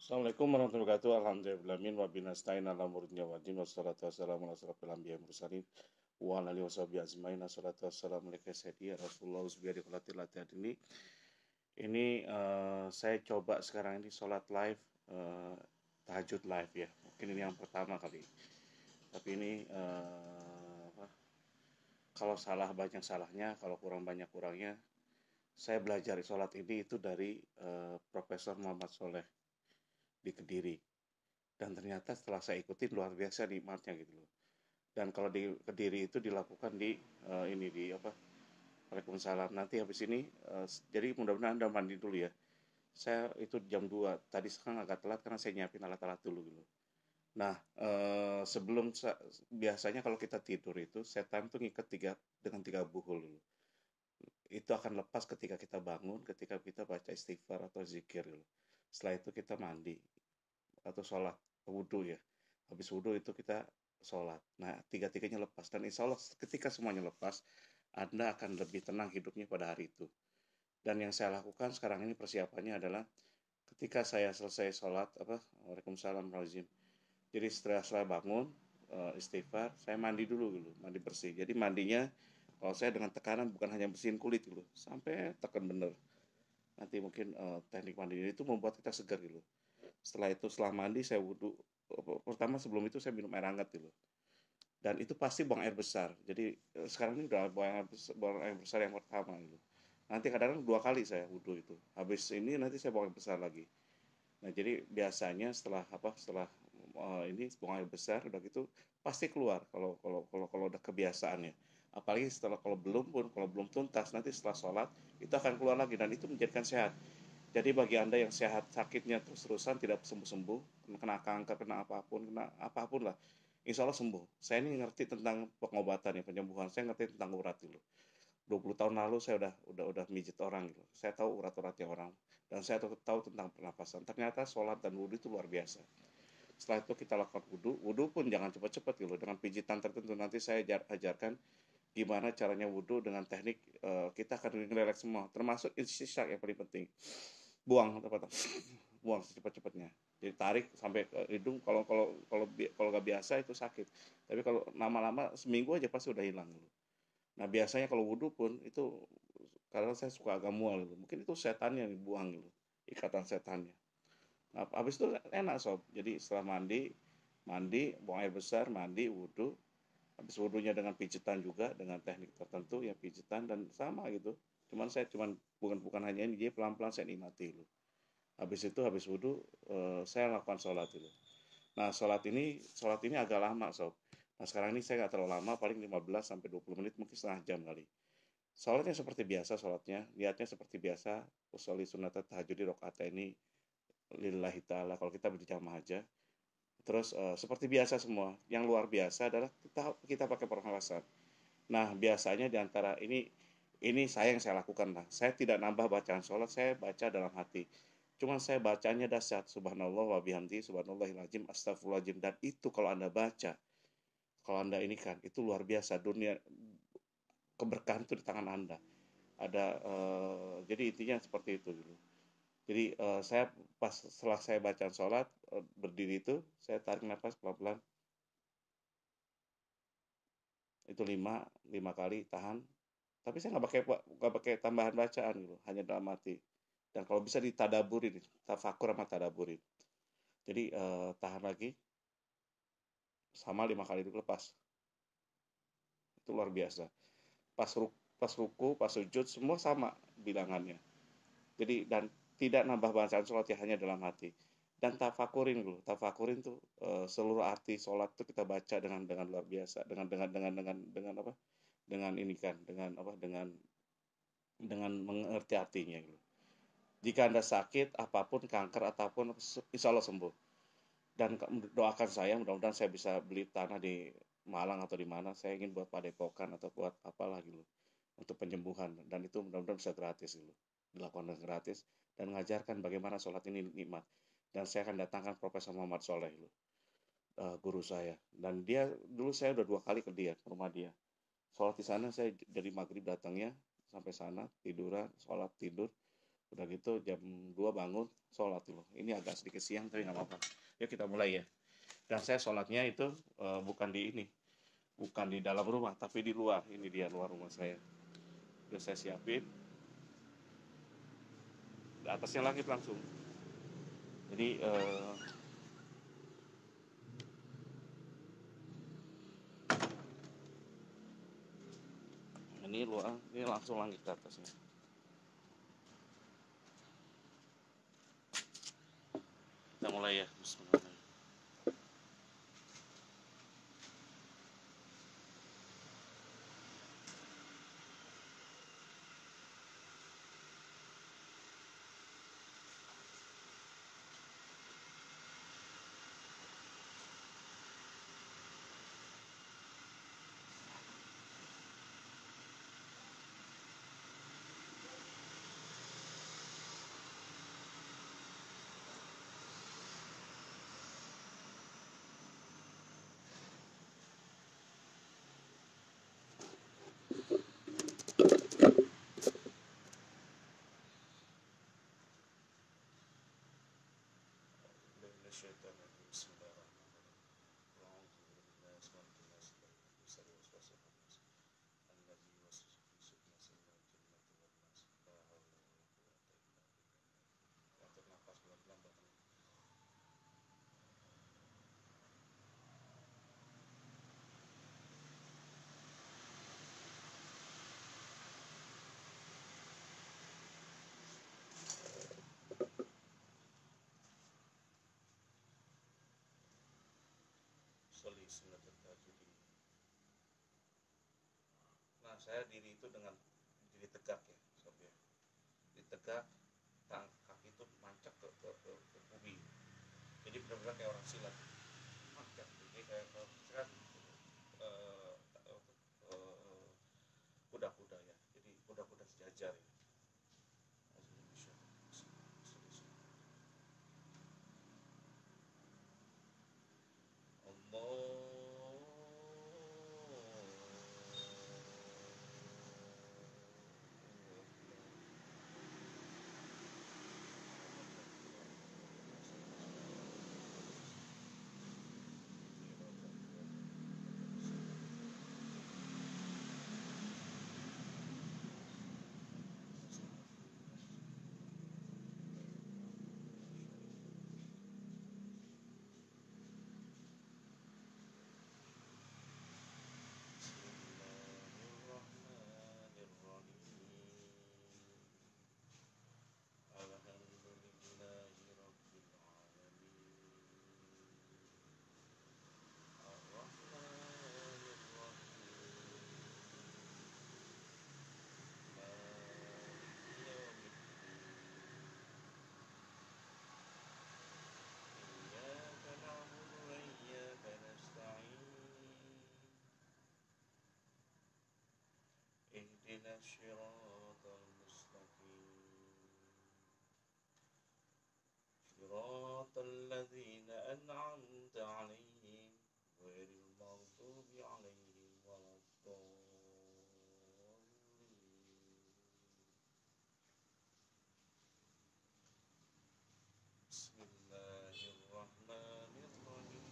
Assalamualaikum warahmatullahi wabarakatuh. Alhamdulillahirrahmanirrahim. Wa binasta'in ala murudnya wa din. Wassalatu wassalamu ala asrafil anbiya'i wal mursalin. Wa ala alihi washabihi ajmain. Wassalatu wassalamu ala sayyidina Rasulullah usbiyadi qulatil latihat ini. Saya coba sekarang ini sholat live, tahajud live ya. Mungkin ini yang pertama kali. Tapi ini kalau salah banyak salahnya, kalau kurang banyak kurangnya. Saya belajar sholat ini itu dari Profesor Muhammad Soleh di Kediri. Dan ternyata setelah saya ikutin luar biasa nikmatnya gitu loh. Dan kalau di Kediri itu dilakukan di ini di apa? Waalaikumsalam. Nanti habis ini jadi mudah-mudahan Anda mandi dulu ya. Saya itu jam 2. Tadi sekarang agak telat karena saya nyiapin alat-alat dulu gitu. Nah, biasanya kalau kita tidur itu setan tuh ngikat dengan tiga buhul dulu. Itu akan lepas ketika kita bangun, ketika kita baca istighfar atau zikir dulu. Setelah itu kita mandi atau sholat wudhu ya. Habis wudhu itu kita sholat. Nah, tiga-tiganya lepas. Dan insya Allah ketika semuanya lepas, Anda akan lebih tenang hidupnya pada hari itu. Dan yang saya lakukan sekarang ini persiapannya adalah ketika saya selesai sholat, Waalaikumsalam Razim. Jadi setelah saya bangun, istighfar, saya mandi dulu gitu, mandi bersih. Jadi mandinya, kalau saya dengan tekanan bukan hanya bersihin kulit gitu, sampai tekan bener. Nanti mungkin teknik mandi ini itu membuat kita segar gitu. Setelah mandi saya wudhu. Pertama sebelum itu saya minum air hangat gitu. Dan itu pasti buang air besar. Jadi sekarang ini udah buang air besar yang pertama gitu. Nanti kadang-kadang dua kali saya wudhu itu. Habis ini nanti saya buang air besar lagi. Nah jadi biasanya setelah ini buang air besar udah gitu pasti keluar kalau udah kebiasaannya. Apalagi setelah kalau belum tuntas nanti setelah sholat itu akan keluar lagi dan itu menjadikan sehat. Jadi bagi Anda yang sehat sakitnya terus-terusan tidak sembuh-sembuh, kena kanker, kena apapun lah, insya Allah sembuh. Saya ini ngerti tentang pengobatan ya, penyembuhan. Saya ngerti tentang urat dulu. 20 tahun lalu saya udah mijit orang gitu. Saya tahu urat-uratnya orang dan saya tahu tentang pernapasan. Ternyata sholat dan wudhu itu luar biasa. Setelah itu kita lakukan wudhu. Wudhu pun jangan cepat-cepat gitu. Dengan pijitan tertentu nanti saya ajarkan gimana caranya wudhu dengan teknik kita akan relax semua. Termasuk istisyak yang paling penting. Buang apa buang secepat-cepatnya. Jadi tarik sampai ke hidung. Kalau nggak biasa itu sakit. Tapi kalau lama-lama seminggu aja pasti udah hilang dulu. Nah biasanya kalau wudhu pun itu karena saya suka agak mual gitu. Mungkin itu setannya yang dibuang gitu. Ikatan setannya. Nah habis itu enak sob. Jadi setelah mandi, buang air besar, mandi, wudhu. Habis wudhunya dengan pijitan juga dengan teknik tertentu ya pijitan dan sama gitu. Cuman bukan hanya ini, jadi pelan-pelan saya nikmati gitu. Habis wudhu saya lakukan sholat itu. Nah sholat ini agak lama sob. Nah sekarang ini saya nggak terlalu lama, paling 15 sampai 20 menit, mungkin setengah jam kali. Sholatnya seperti biasa sholatnya, niatnya seperti biasa. Usolli sunat tahajud di rokaat ini lillahi ta'ala kalau kita berjamaah aja. Terus seperti biasa semua. Yang luar biasa adalah kita pakai pernafasan. Nah biasanya diantara ini saya yang saya lakukan lah. Saya tidak nambah bacaan sholat, saya baca dalam hati. Cuman saya bacanya dahsyat. Subhanallah wa bihamdi, subhanallahilazim, astagfirullahaladzim. Dan itu kalau Anda baca, kalau Anda ini kan, itu luar biasa. Dunia keberkahan itu di tangan Anda. Jadi intinya seperti itu gitu. Jadi saya setelah saya baca sholat berdiri itu saya tarik nafas pelan-pelan itu lima kali tahan. Tapi saya nggak pakai tambahan bacaan gitu, hanya dalam hati. Dan kalau bisa ditadaburin, tafakur sama tadaburin. Jadi tahan lagi sama 5 kali itu lepas. Itu luar biasa. Pas ruku, pas sujud semua sama bilangannya. Jadi dan tidak nambah bacaan sholat ya hanya dalam hati. Dan tafakurin dulu, tafakurin tuh seluruh arti sholat tuh kita baca dengan luar biasa, dengan apa? Dengan ini kan, dengan mengerti artinya gitu. Jika Anda sakit, apapun kanker ataupun insya Allah sembuh. Dan doakan saya, mudah-mudahan saya bisa beli tanah di Malang atau di mana. Saya ingin buat padepokan atau buat apalah gitu untuk penyembuhan. Dan itu mudah-mudahan bisa gratis gitu. Dilakukan dengan gratis dan mengajarkan bagaimana sholat ini nikmat. Dan saya akan datangkan Profesor Muhammad Soleh gitu, guru saya. Dan dia dulu saya udah 2 kali ke dia, ke rumah dia. Sholat di sana saya dari maghrib datangnya sampai sana tiduran, sholat tidur. Udah gitu jam 2 bangun, sholat dulu. Ini agak sedikit siang tapi nggak apa-apa. Ya kita mulai ya. Dan saya sholatnya itu bukan di ini, bukan di dalam rumah, tapi di luar. Ini dia luar rumah saya. Udah saya siapin, di atasnya langit langsung. Jadi ini luar, ini langsung langit ke atasnya. Kita mulai ya. Bismillahirrahmanirrahim. Nah, saya diri itu dengan diri tegak ya, sob ya. Diri tegak, kaki itu mancap ke bumi. Jadi benar-benar kayak orang silat. Mancap, jadi kayak silat eh, eh, kuda-kuda ya. Jadi kuda-kuda sejajar ya. Allah. اهدنا الصراط المستقيم صراط الذين أنعمت عليهم غير المغضوب عليهم ولا الضالين. بسم الله الرحمن الرحيم.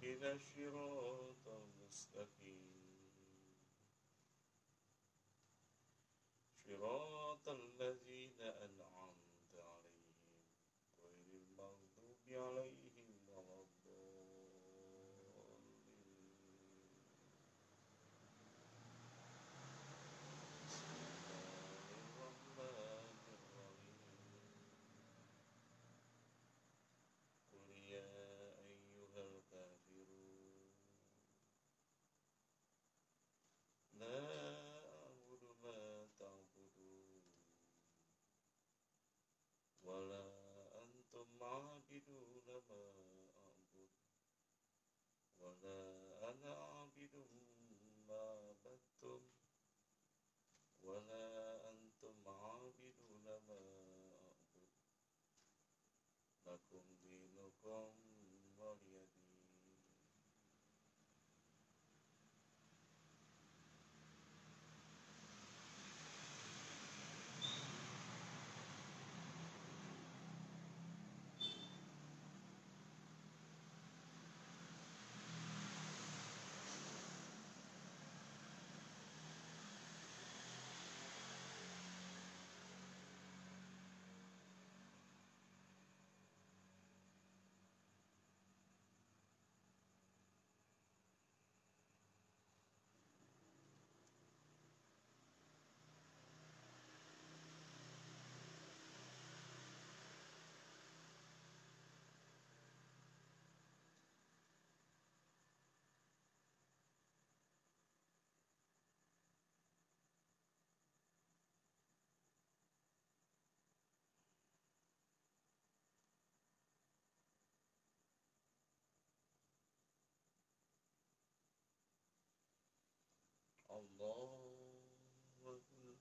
اهدنا الصراط المستقيم صراط الذين أنعمت عليهم غير المغضوب عليهم ولا الضالين. بسم الله الرحمن الرحيم. قل يا أيها الكافرون لا أعبد ما تعبدون ولا أنتم عابدون ما أعبد ولا أنا عابد ما عبدتم ولا أنتم عابدون ما أعبد لكم دينكم ولي دين. الله أكبر.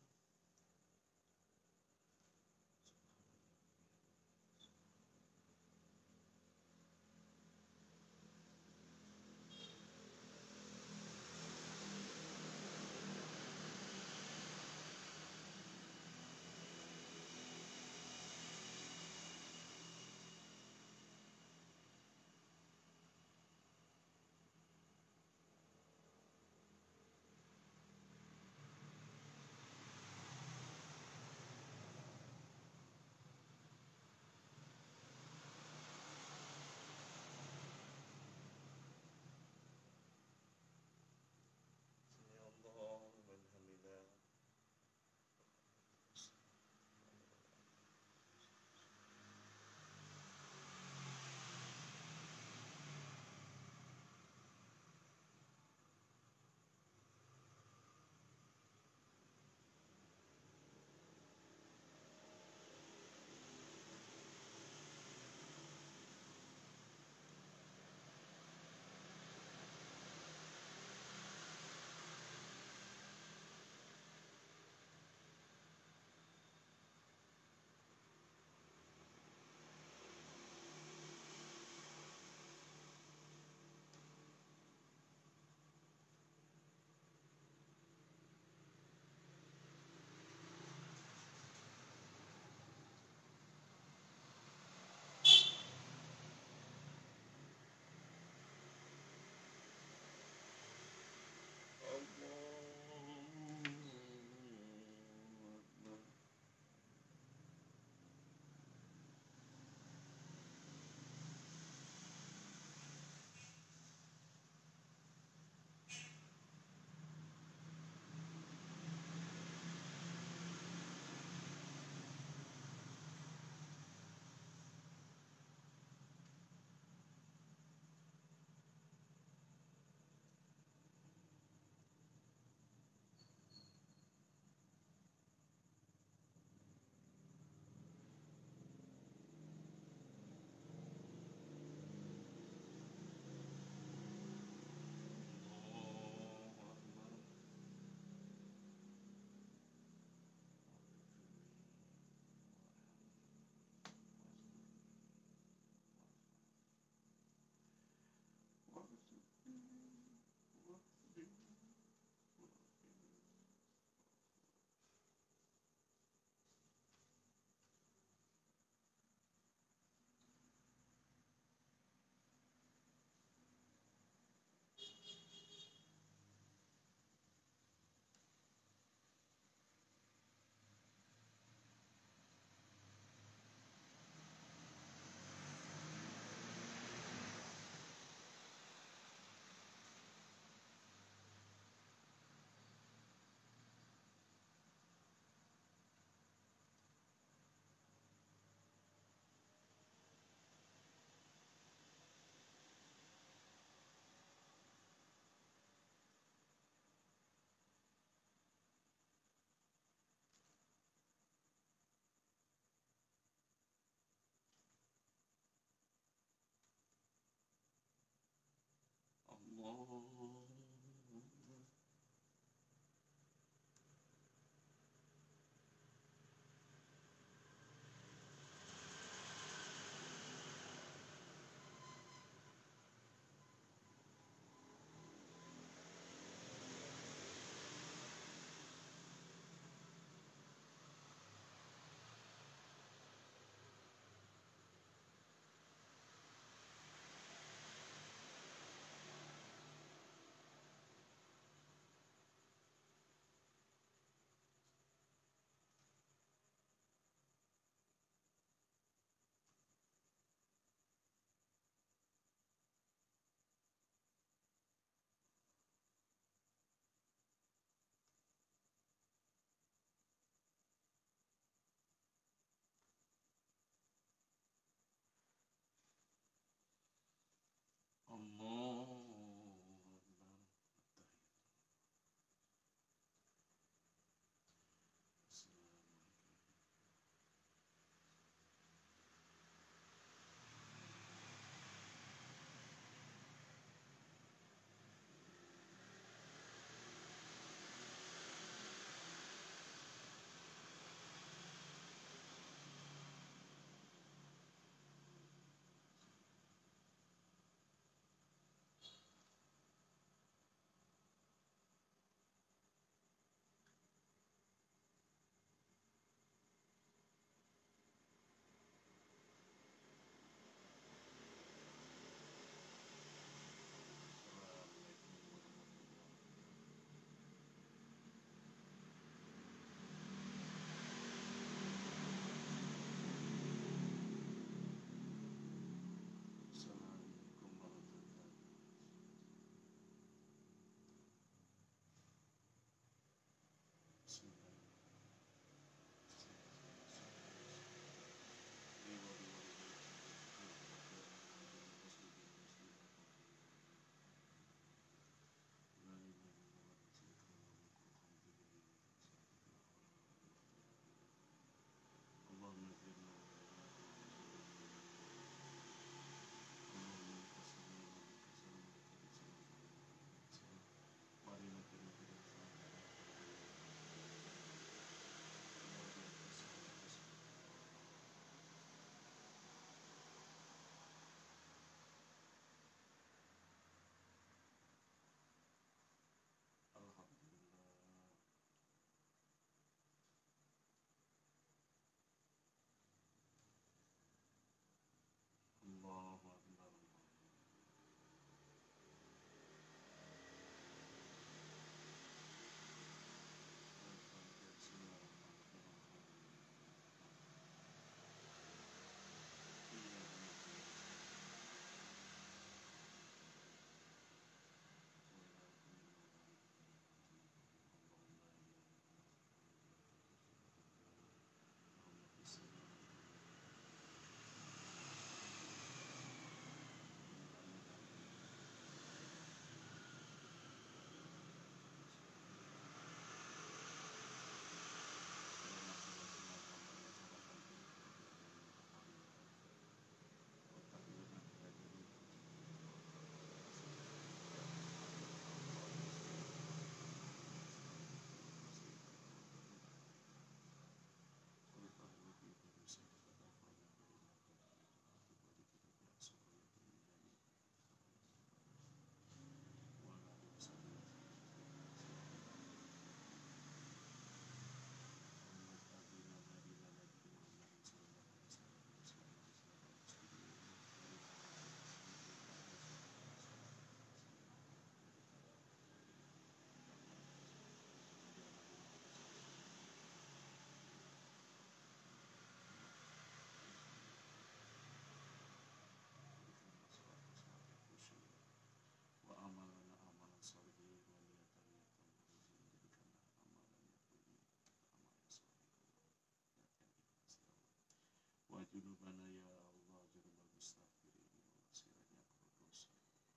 junubana ya Allah junubal mustaghfirin ya Allah sekiranya aku berdosa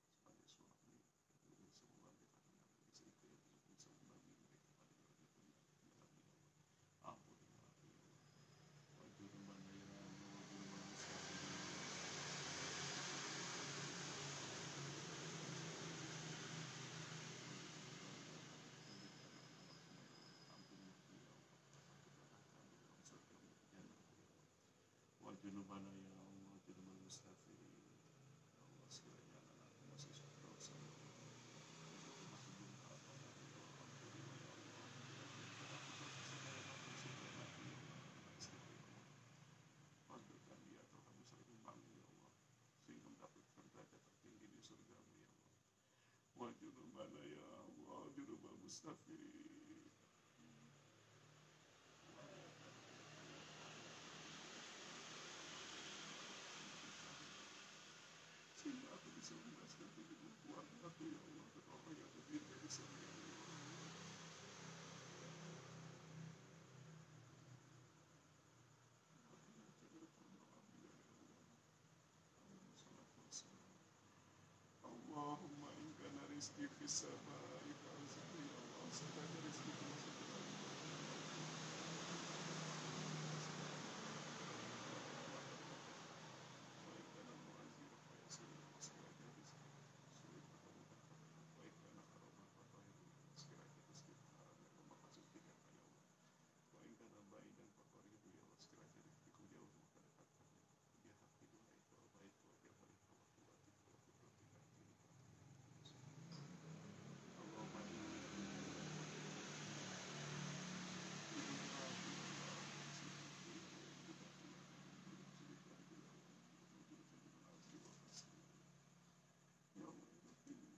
sebagai suami dan semua kita kenal istriku yang tidak bisa membagi mereka pada orang itu ya Allah ampunilah ya Allah wa junubana ya Allah wa junubal mustaghfirin wa junubana ya Allah junubal mustaghfirin ya Allah sekiranya anak-anakku masih suka dosa ya Allah masih belum taat pada ya Allah ampunilah ya Allah aku dosa segala macam sebelum mati ya Allah anak istriku ya Allah panggilkan dia atau kami saling membangun ya Allah sehingga mendapatkan derajat tertinggi di surgamu ya Allah wa junubana ya Allah junubal mustaghfirin sehingga aku bisa menjelaskan tujuan keluarga aku ya Allah ke orang yang terdiri dari sana ya Allah Allahumma in kana rizqi fis samai fa'rizqni ya Allah sekiranya rizkiku masih di langit wa in kana mu'azir fa yasir ya Allah sekiranya rizki sulit maka mudahkan ya Allah wa in kana haraman fa tahir ya Allah sekiranya rizki haram ya Allah maka sucikan ya Allah wa in kana ba'idan fa qaribu ya Allah sekiranya rizkiku jauh maka dekatkan ya Allah dia haqi du'aika wa baika wa jabarika wa quwwatika wa qudratika atilika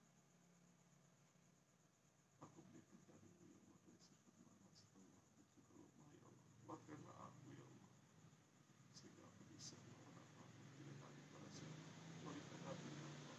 Allahumma aku berikan darimu ya Allah dari sifat mana setelah dan juga lemah ya Allah kuatkanlah aku ya Allah sehingga aku bisa melawan apapun tidak takut pada siapa wanita hati ya Allah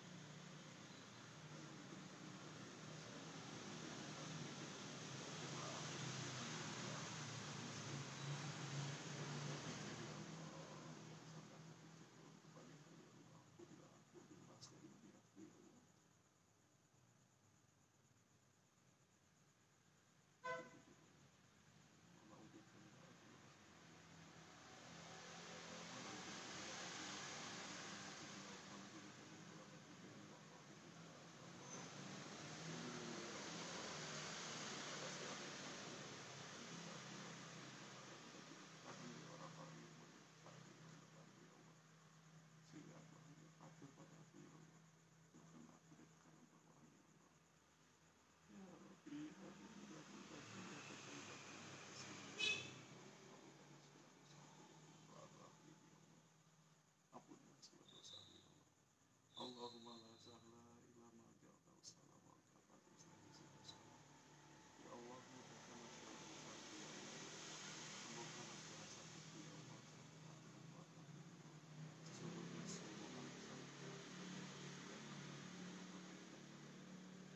sehingga aku hanya patuh pada aku ya Allah jauhkanlah aku dari tekanan orang ya Allah ya Rabbi habibie ladunka dzurriyyatan thayyibatan kabulkanlah segala dosaku ya Allah wa'afu ya Allah ampunilah segala dosaku ya Allah Allahumma la sahla illa ma ja'altahu sahlan wa anta fadhil sahla ya Allah mudahkanlah segala urusanku ya Allah sembuhkanlah segala sakitku ya Allah sakit hati dan keluargaku ya Allah sesungguhnya semua kami saling prihatin dan menyakiti dan kami ingin ya Allah kebaikan pada ya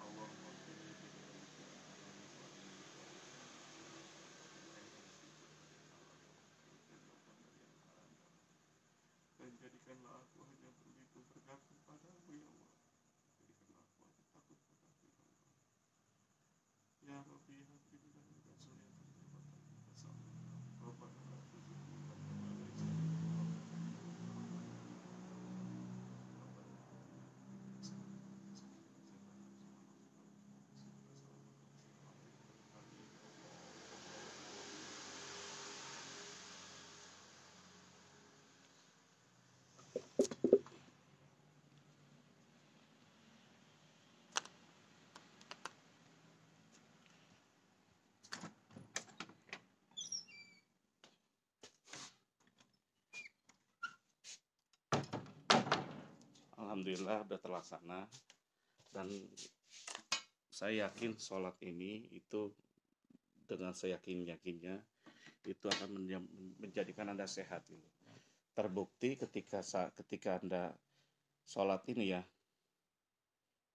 Allah Allahumma qini bi dzalika alami wa amini wa awsini berikan rezekiku dengan yang halal ya Allah dan jauhkan dari yang haram ya Allah dan jadikanlah aku hanya berlindung bergantung padamu ya Allah jadikanlah aku hanya takut padamu ya Allah ya Rabbi habli min ladunka dzurriyyatan thayyibatan salihah Rabbana la tuzigh qulubana ba'da idh hadaytana wa hab lana min ladunka rahmatan Rabbana atina fid dunya hasanatan wa fil akhirati hasanatan wa qina adzabannar amin ya Allah Alhamdulillah udah terlaksana dan saya yakin sholat ini itu dengan seyakin-yakinnya itu akan menjadikan Anda sehat gitu. Terbukti ketika Anda sholat ini ya,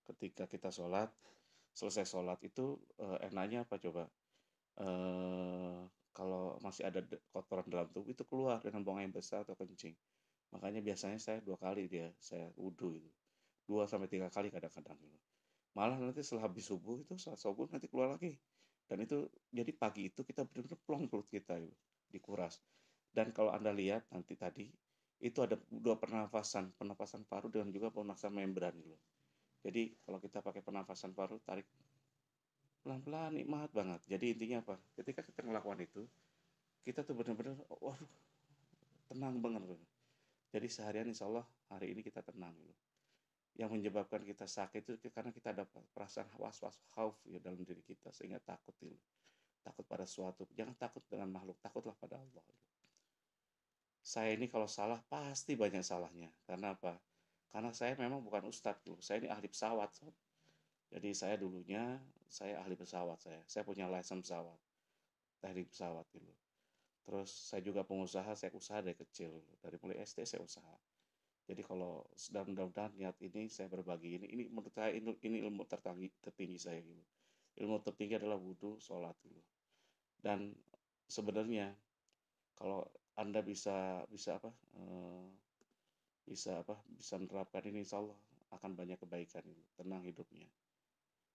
ketika kita sholat selesai sholat itu enaknya apa coba? kalau masih ada kotoran dalam tubuh itu keluar dengan buang air besar atau kencing. Makanya biasanya saya 2 kali saya wudhu itu. 2 sampai 3 kali kadang-kadang gitu. Malah nanti setelah habis subuh itu setelah subuh nanti keluar lagi. Dan itu jadi pagi itu kita benar-benar plong perut kita itu dikuras. Dan kalau Anda lihat nanti tadi itu ada 2 pernafasan, pernafasan paru dan juga pernafasan membran gitu. Jadi kalau kita pakai pernafasan paru tarik pelan-pelan nikmat banget. Jadi intinya apa? Ketika kita melakukan itu, kita tuh benar-benar waduh tenang banget gitu. Jadi seharian insya Allah hari ini kita tenang gitu. Yang menyebabkan kita sakit itu karena kita ada perasaan was-was khauf ya dalam diri kita sehingga takut gitu. Takut pada suatu. Jangan takut dengan makhluk, takutlah pada Allah. Saya ini kalau salah pasti banyak salahnya. Karena apa? Karena saya memang bukan ustadz dulu. Saya ini ahli pesawat. Jadi saya dulunya saya ahli pesawat saya. Saya punya license pesawat, teknik pesawat gitu. Terus saya juga pengusaha, saya usaha dari kecil. Dari mulai SD saya usaha. Jadi kalau sedang mudah-mudahan niat ini saya berbagi ini menurut saya ini ilmu tertinggi saya gitu. Ilmu tertinggi adalah wudhu, sholat gitu. Dan sebenarnya kalau Anda bisa bisa apa bisa apa bisa menerapkan ini insya Allah akan banyak kebaikan itu, tenang hidupnya.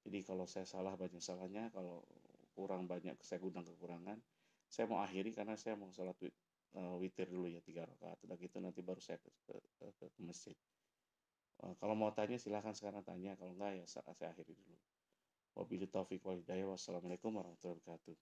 Jadi kalau saya salah banyak salahnya, kalau kurang banyak saya gudang kekurangan, saya mau akhiri karena saya mau sholat witir dulu ya 3 rakaat. Udah gitu nanti baru saya ke masjid. Kalau mau tanya silahkan sekarang tanya, kalau enggak ya saya akhiri dulu. Wabillahi taufiq wal hidayah. Wassalamualaikum warahmatullahi wabarakatuh.